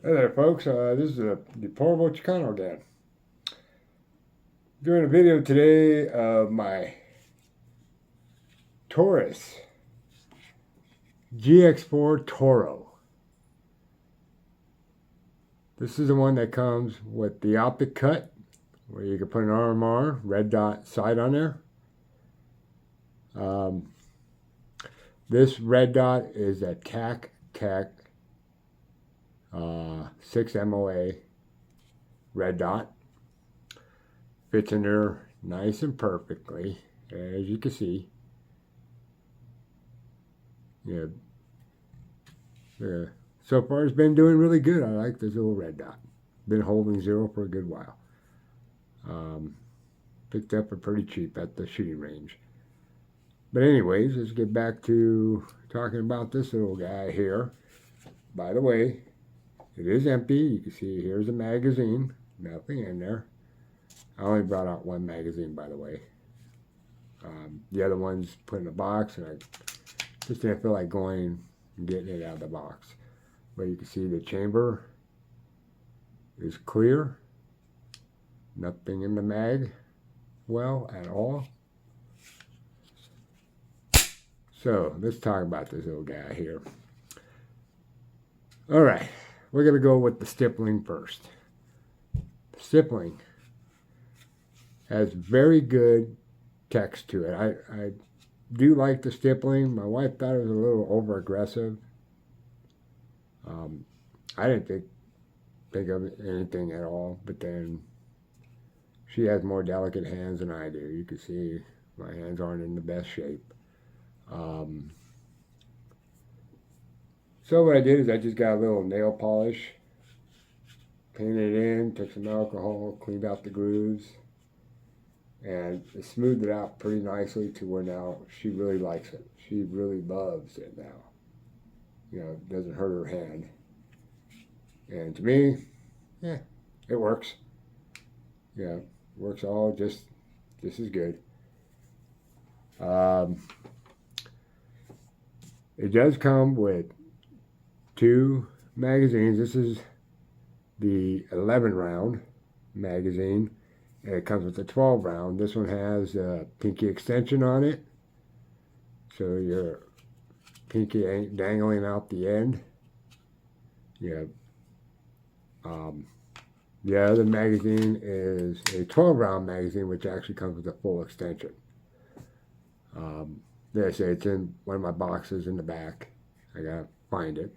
Hey there, folks. This is the portable Chicano again. Doing a video today of my Taurus GX4 Toro. This is the one that comes with the optic cut, where you can put an RMR red dot sight on there. This red dot is a TAC 6 MOA red dot. Fits in there nice and perfectly, as you can see. Yeah. So far it's been doing really good. I like this little red dot. Been holding zero for a good while. Picked up for pretty cheap at the shooting range. But anyways, let's get back to talking about this little guy here. By the way, it is empty. You can see here's a magazine. Nothing in there. I only brought out one magazine, by the way. The other one's put in a box, and I just didn't feel like going and getting it out of the box. But you can see the chamber is clear. Nothing in the mag well at all. So let's talk about this little guy here. All right, we're going to go with the stippling first. Stippling has very good text to it. I do like the stippling. My wife thought it was a little over aggressive. I didn't think of anything at all, but then she has more delicate hands than I do. You can see my hands aren't in the best shape. So what I did is I just got a little nail polish, painted it in, took some alcohol, cleaned out the grooves, and it smoothed it out pretty nicely to where now she really likes it. She really loves it now. You know, it doesn't hurt her hand. And to me, yeah, it works. Yeah, works all just as good. It does come with two magazines. This is the 11 round magazine, and it comes with a 12 round. This one has a pinky extension on it, so your pinky ain't dangling out the end. Yeah. The other magazine is a 12 round magazine, which actually comes with a full extension. There I say it's in one of my boxes in the back. I gotta find it.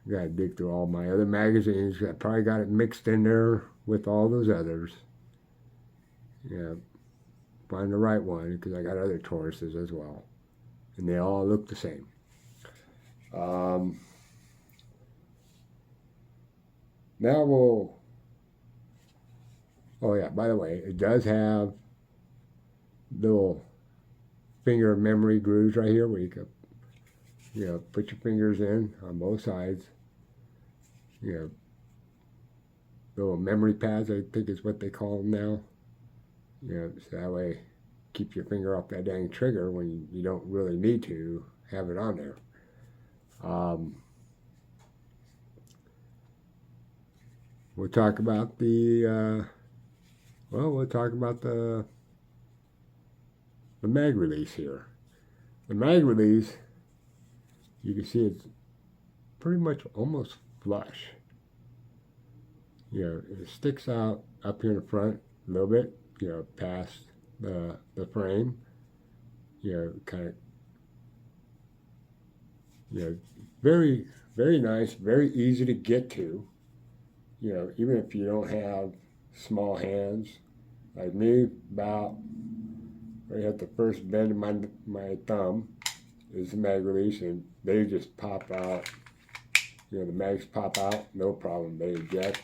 I gotta dig through all my other magazines. I probably got it mixed in there with all those others. Yeah, find the right one, because I got other Tauruses as well, and they all look the same. Now we'll, oh yeah, by the way, it does have little finger memory grooves right here where you can, put your fingers in on both sides. Little memory pads, I think is what they call them now. So that way, keep your finger off that dang trigger when you don't really need to have it on there. We'll talk about the, we'll talk about the mag release here. The mag release, you can see it's pretty much almost flush. It sticks out up here in the front a little bit, past the frame. Kind of, very, very nice, very easy to get to. Even if you don't have small hands, like me, about right at the first bend of my thumb is the mag release, and they just pop out. The mags pop out, no problem. They eject.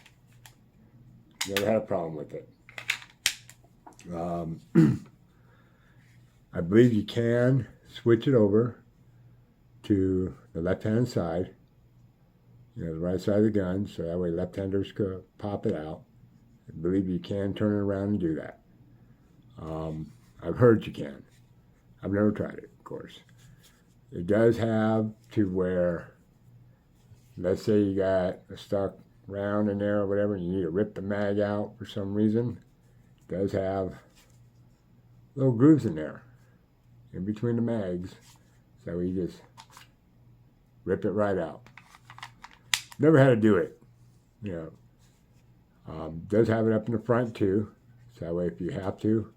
Never had a problem with it. I believe you can switch it over to the left-hand side, the right side of the gun, so that way left-handers could pop it out. I believe you can turn it around and do that. I've heard you can. I've never tried it, of course. It does have to where let's say you got a stuck round in there or whatever, and you need to rip the mag out for some reason, it does have little grooves in there, in between the mags, so you just rip it right out. Never had to do it, you know. Does have it up in the front too, so that way if you have to,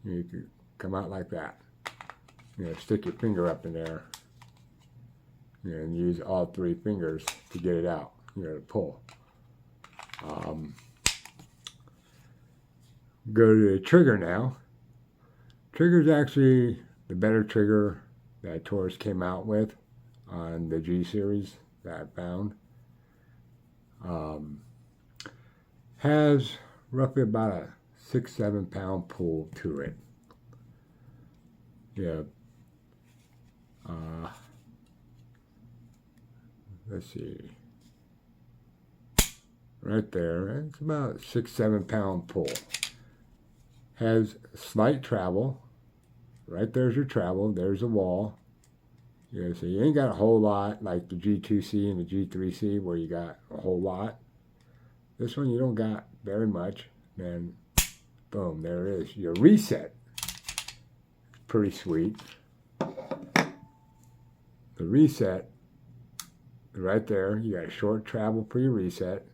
you can come out like that. You know, stick your finger up in there, you know, and use all 3 fingers to get it out, you know, to pull. Go to the trigger now. Trigger's actually the better trigger that Taurus came out with on the G series that I found. Has roughly about a 6-7 pound pull to it. Yeah. Let's see. Right there, it's about 6-7 pound pull. Has slight travel. Right there's your travel. There's a wall. You know, so you ain't got a whole lot like the G2C and the G3C where you got a whole lot. This one you don't got very much. Then, boom, there it is. Your reset. Pretty sweet. The reset, right there, you got a short travel for your reset.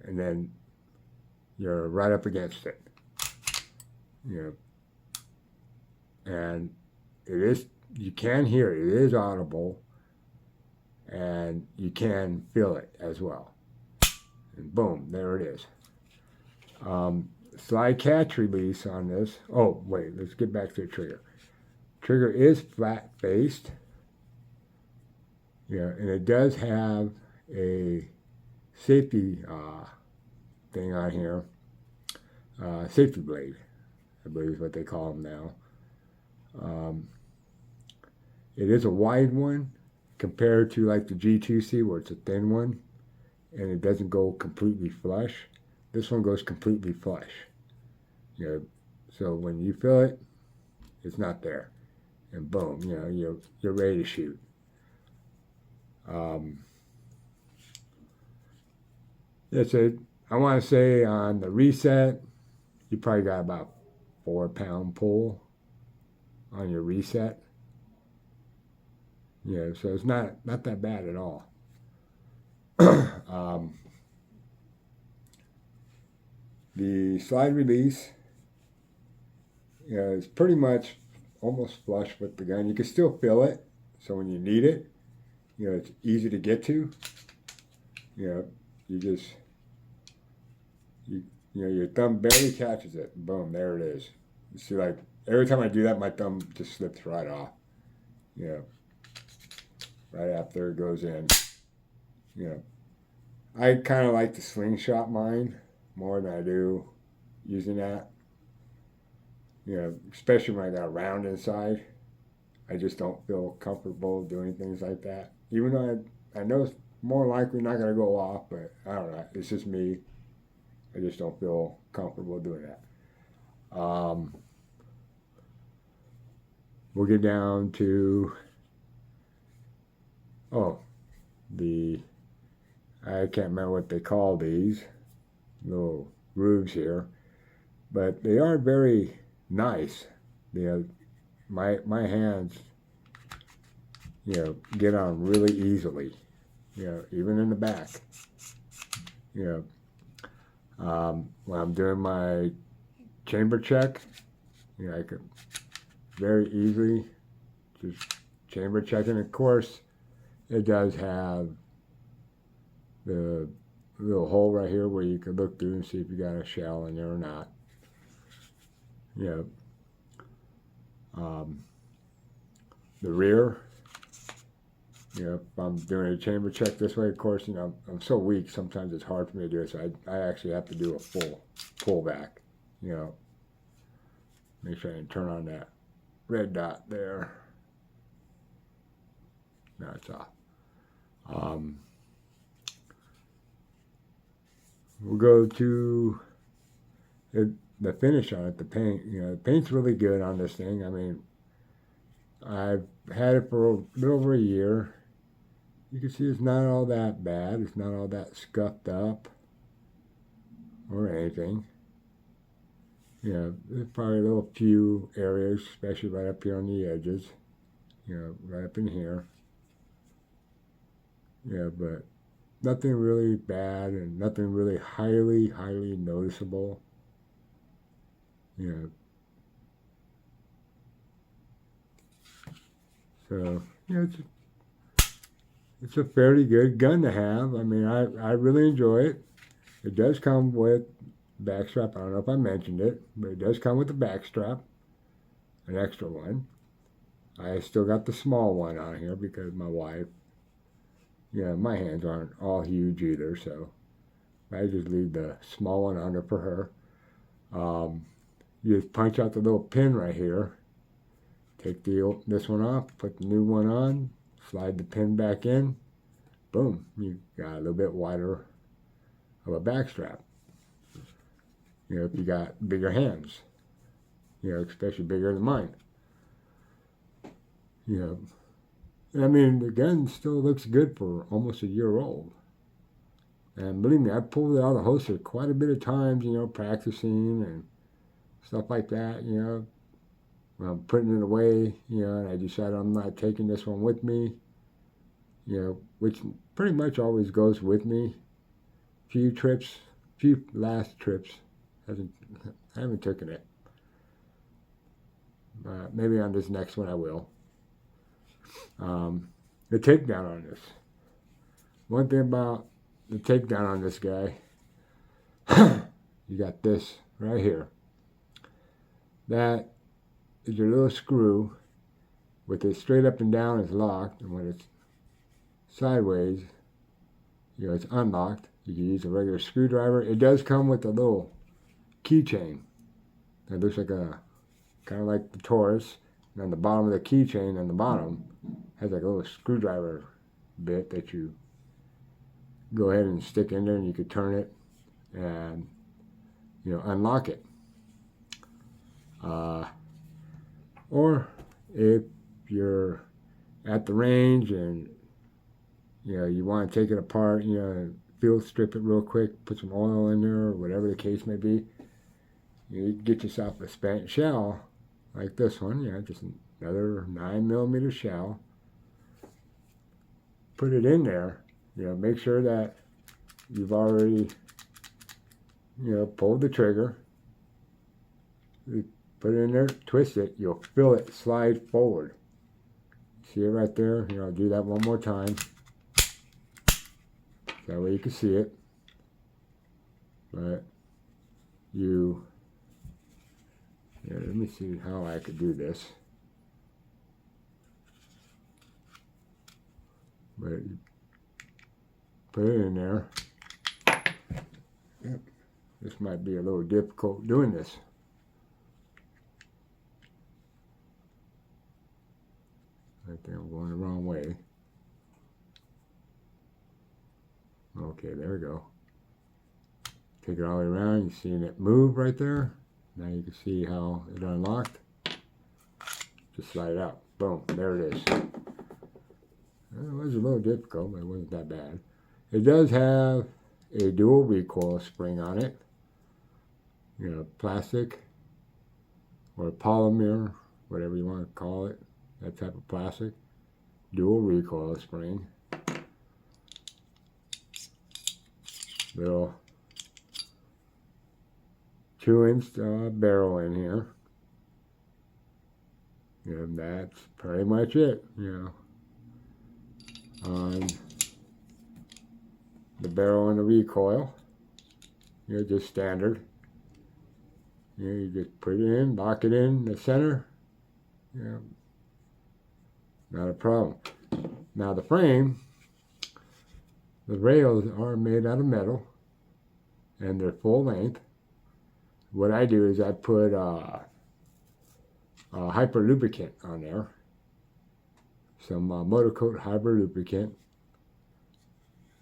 And then you're right up against it. You know, and it is, you can hear it. It is audible. And you can feel it as well. And boom, there it is. Slide catch release on this. Oh, wait, let's get back to the trigger. Trigger is flat faced. Yeah, and it does have a safety thing on here. Safety blade, I believe is what they call them now. It is a wide one compared to like the G2C where it's a thin one and it doesn't go completely flush. This one goes completely flush. You know, so when you feel it, it's not there. And boom, you know, you're ready to shoot. That's it. I want to say on the reset, you probably got about 4 pound pull on your reset. Yeah, so it's not that bad at all. The slide release, you know, is pretty much almost flush with the gun. You can still feel it, so when you need it, you know, it's easy to get to. You know, you know, your thumb barely catches it. Boom, there it is. You see, like, every time I do that, my thumb just slips right off. You know, right after it goes in. You know, I kind of like to slingshot mine more than I do using that. You know, especially when I got a round inside. I just don't feel comfortable doing things like that. Even though I know it's more likely not going to go off, but I don't know. It's just me. I just don't feel comfortable doing that. We'll get down to, I can't remember what they call these little grooves here, but they are very nice. You know, my hands, you know, get on really easily. You know, even in the back. You know, when I'm doing my chamber check, you know, I could very easily just chamber check. And of course, it does have the little hole right here where you can look through and see if you got a shell in there or not. You know, the rear, you know, if I'm doing a chamber check this way, of course, you know, I'm so weak, sometimes it's hard for me to do it, so I actually have to do a full pullback, you know. Make sure I can turn on that red dot there. Now it's off. We'll go to the finish on it, the paint. You know, the paint's really good on this thing. I mean, I've had it for a little over a year, you can see it's not all that bad. It's not all that scuffed up or anything. Yeah, there's probably a little few areas, especially right up here on the edges. You know, right up in here. Yeah, but nothing really bad and nothing really highly noticeable. Yeah. So, yeah, it's a fairly good gun to have. I mean, I really enjoy it. It does come with backstrap. I don't know if I mentioned it, but it does come with a backstrap, an extra one. I still got the small one on here because my wife, yeah, my hands aren't all huge either, so I just leave the small one under for her. You just punch out the little pin right here, take this one off, put the new one on, slide the pin back in, boom, you got a little bit wider of a backstrap. You know, if you got bigger hands, you know, especially bigger than mine. You know, I mean, the gun still looks good for almost a year old. And believe me, I pulled it out of the holster quite a bit of times, you know, practicing and stuff like that, you know. When I'm putting it away, you know, and I decided I'm not taking this one with me, you know, which pretty much always goes with me. Few last trips, I haven't taken it. Maybe on this next one I will. The takedown on this. One thing about the takedown on this guy, you got this right here. That is your little screw. With it straight up and down, it's locked, and when it's sideways, you know, it's unlocked. You can use a regular screwdriver. It does come with a little keychain. It looks like kind of like the Taurus. And on the bottom of the keychain, on the bottom, has like a little screwdriver bit that you go ahead and stick in there, and you could turn it and, you know, unlock it. Or if you're at the range and, you know, you want to take it apart, you know, field strip it real quick, put some oil in there, or whatever the case may be, you get yourself a spent shell like this one, you know, just another 9mm shell. Put it in there, you know, make sure that you've already, you know, pulled the trigger. You put it in there, twist it, you'll feel it slide forward. See it right there? You know, I'll do that one more time. That way you can see it. But yeah, let me see how I could do this. But you put it in there. Yep. This might be a little difficult doing this. I think I'm going the wrong way. Okay, there we go. Take it all the way around. You seeing it move right there? Now you can see how it unlocked. Just slide it out. Boom, there it is. It was a little difficult, but it wasn't that bad. It does have a dual recoil spring on it. You know, plastic or polymer, whatever you want to call it. That type of plastic. Dual recoil spring. Little 2-inch barrel in here. And that's pretty much it, you know. On the barrel and the recoil, you know, just standard. You know, you just put it in, lock it in the center. You know, not a problem. Now the frame, the rails are made out of metal, and they're full length. What I do is I put hyper lubricant on there, some motor coat hyper lubricant.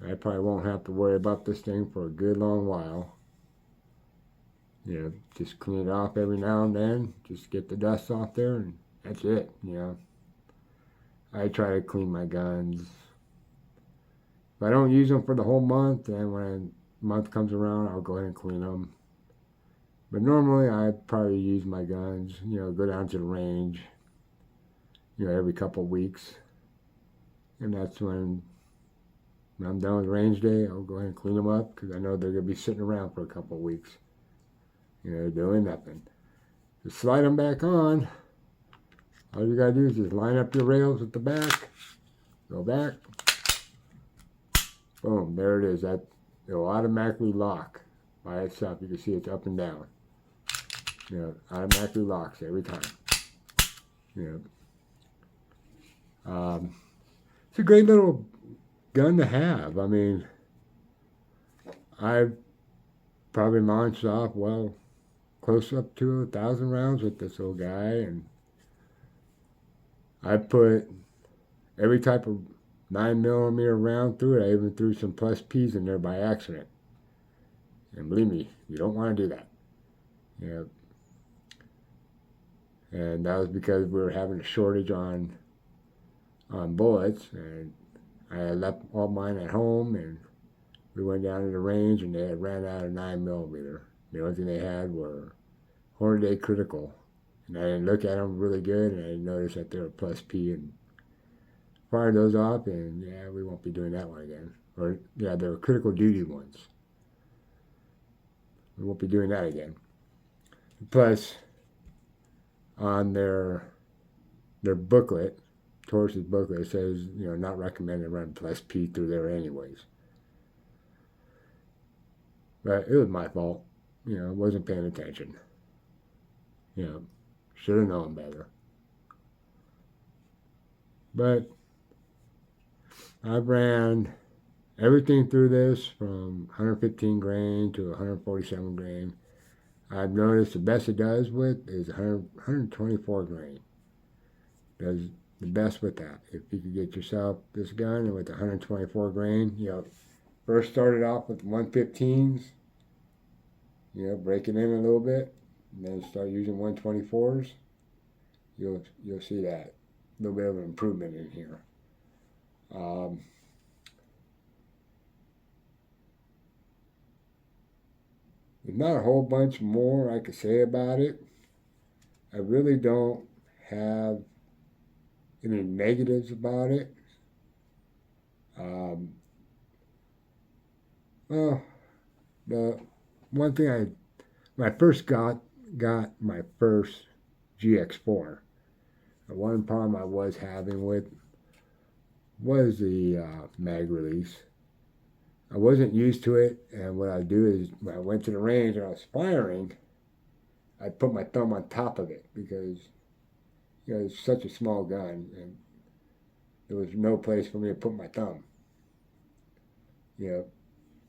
I probably won't have to worry about this thing for a good long while. You know, just clean it off every now and then, just get the dust off there, and that's it, you know. I try to clean my guns If I don't use them for the whole month, then when a month comes around, I'll go ahead and clean them. But normally, I probably use my guns, go down to the range, every couple of weeks. And that's when I'm done with range day, I'll go ahead and clean them up because I know they're going to be sitting around for a couple of weeks, doing nothing. To slide them back on, all you got to do is just line up your rails at the back, go back, boom, there it is. It'll automatically lock by itself. You can see it's up and down. Automatically locks every time. It's a great little gun to have. I mean, I've probably launched off, close up to 1,000 rounds with this little guy, and I put every type of 9mm round through it. I even threw some plus P's in there by accident. And believe me, you don't want to do that. And that was because we were having a shortage on bullets, and I had left all mine at home, and we went down to the range, and they had ran out of 9mm. The only thing they had were Hornady Critical, and I didn't look at them really good, and I noticed that they were plus P, and fired those off, and we won't be doing that one again. Or they were critical duty ones. We won't be doing that again. Plus, on their booklet, Taurus's booklet, it says, not recommended to run plus P through there anyways. But it was my fault. I wasn't paying attention. Should have known better. But I ran everything through this from 115 grain to 147 grain. I've noticed the best it does with is 124 grain. Does the best with that. If you could get yourself this gun and with 124 grain, first started off with 115s, break it in a little bit, and then start using 124s, you'll see that. A little bit of an improvement in here. There's not a whole bunch more I could say about it. I really don't have any negatives about it. Well, the one thing when I first got my first GX4, the one problem I was having with was the mag release. I wasn't used to it, and what I'd do is when I went to the range and I was firing, I'd put my thumb on top of it because it's such a small gun, and there was no place for me to put my thumb.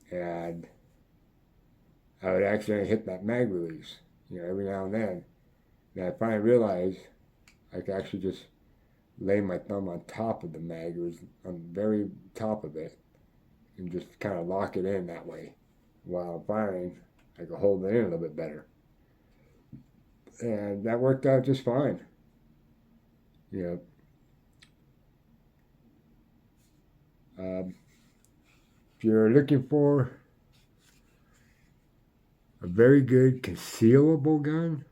And I would accidentally hit that mag release, every now and then. And I finally realized I could actually just lay my thumb on top of the mag, on the very top of it, and just kind of lock it in that way. While I'm firing, I could hold it in a little bit better. And that worked out just fine. If you're looking for a very good concealable gun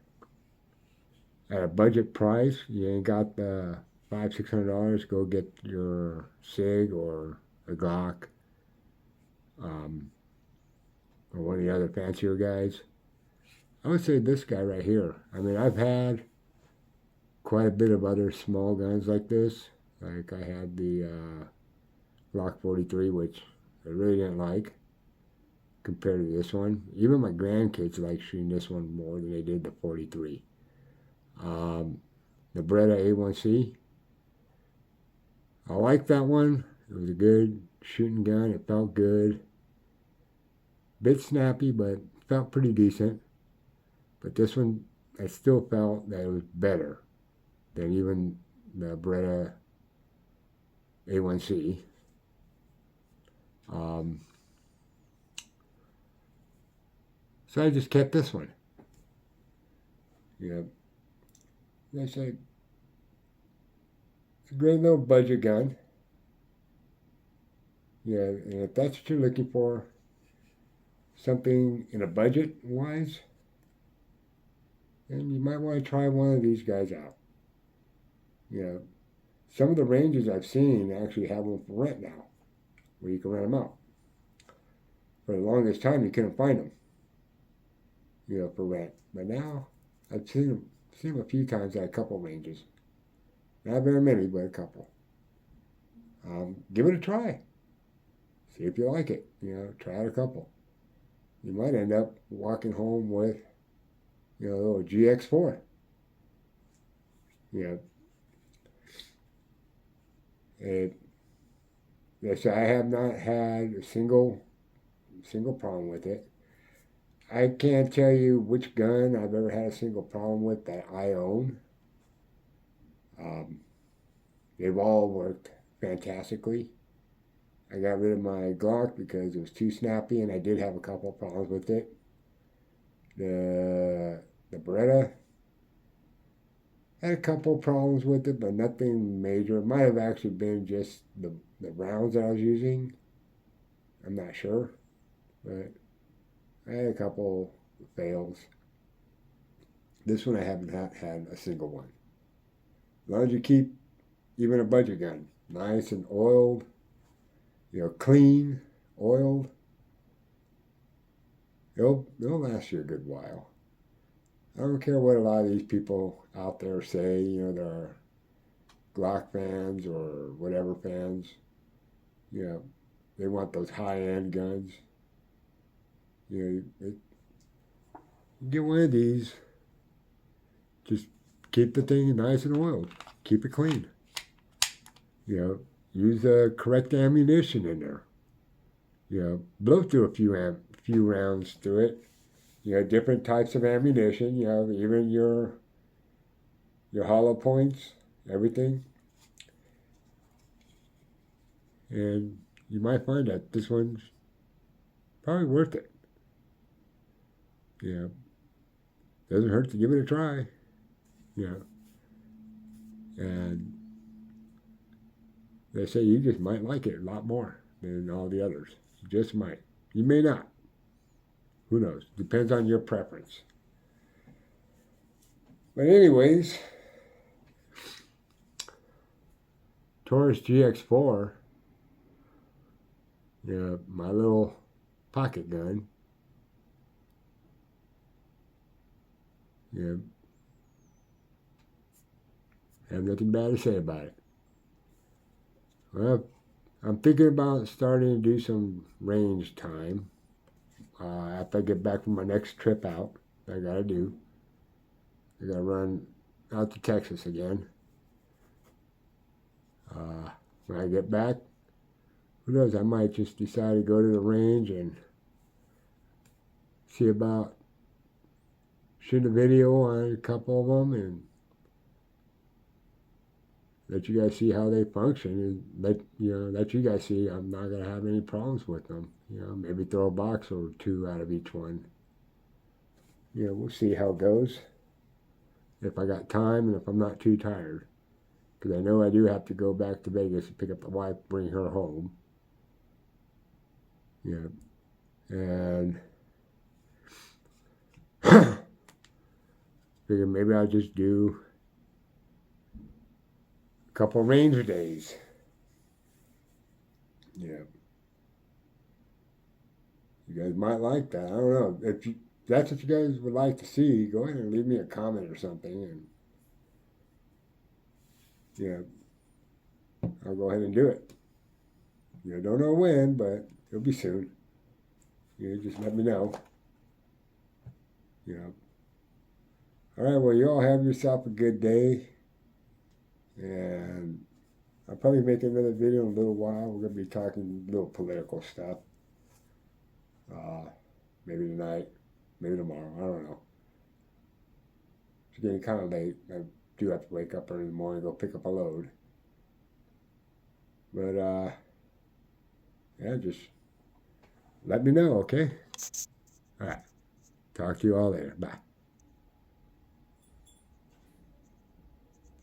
at a budget price, you ain't got the $500-600, go get your SIG or a Glock, or one of the other fancier guys. I would say this guy right here. I mean, I've had quite a bit of other small guns like this. Like I had the Glock 43, which I really didn't like compared to this one. Even my grandkids like shooting this one more than they did the 43. The Beretta A1C. I like that one. It was a good shooting gun. It felt good. Bit snappy, but felt pretty decent. But this one, I still felt that it was better than even the Beretta A1C. So I just kept this one. Like I said, it's a great little budget gun. Yeah, and if that's what you're looking for, something in a budget wise, then you might want to try one of these guys out. You know, some of the ranges I've seen actually have them for rent now, where you can rent them out. For the longest time, you couldn't find them, for rent. But now, I've seen them a few times at a couple ranges. Not very many, but a couple. Give it a try. See if you like it. Try out a couple. You might end up walking home with, a little GX4. Yes, I have not had a single problem with it. I can't tell you which gun I've ever had a single problem with that I own. They've all worked fantastically. I got rid of my Glock because it was too snappy, and I did have a couple of problems with it. The Beretta had a couple of problems with it, but nothing major. It might have actually been just the rounds that I was using. I'm not sure, but I had a couple fails. This one I haven't had a single one. As long as you keep even a budget gun nice and oiled, clean, oiled, it'll last you a good while. I don't care what a lot of these people out there say, they're Glock fans or whatever fans. They want those high-end guns. You get one of these. Just keep the thing nice and oiled. Keep it clean. Use the correct ammunition in there. Blow through a few rounds through it. Different types of ammunition. Even your hollow points, everything. And you might find that this one's probably worth it. Doesn't hurt to give it a try. And they say you just might like it a lot more than all the others. You just might. You may not. Who knows? Depends on your preference. But anyways, Taurus GX4, my little pocket gun. I have nothing bad to say about it. Well, I'm thinking about starting to do some range time after I get back from my next trip out. I gotta do. I gotta run out to Texas again. When I get back, who knows? I might just decide to go to the range and see about shooting a video on a couple of them and let you guys see how they function, and let you guys see I'm not gonna have any problems with them. Maybe throw a box or two out of each one. We'll see how it goes. If I got time and if I'm not too tired, because I know I do have to go back to Vegas and pick up the wife, bring her home. And figure maybe I'll just do a couple ranger days. You guys might like that. I don't know. If that's what you guys would like to see, go ahead and leave me a comment or something, and I'll go ahead and do it. Don't know when, but it'll be soon. Just let me know. All right, well, you all have yourself a good day, and I'll probably make another video in a little while. We're going to be talking a little political stuff. Maybe tonight, maybe tomorrow, I don't know. It's getting kind of late. I do have to wake up early in the morning and go pick up a load. But, just let me know, okay? All right. Talk to you all later. Bye.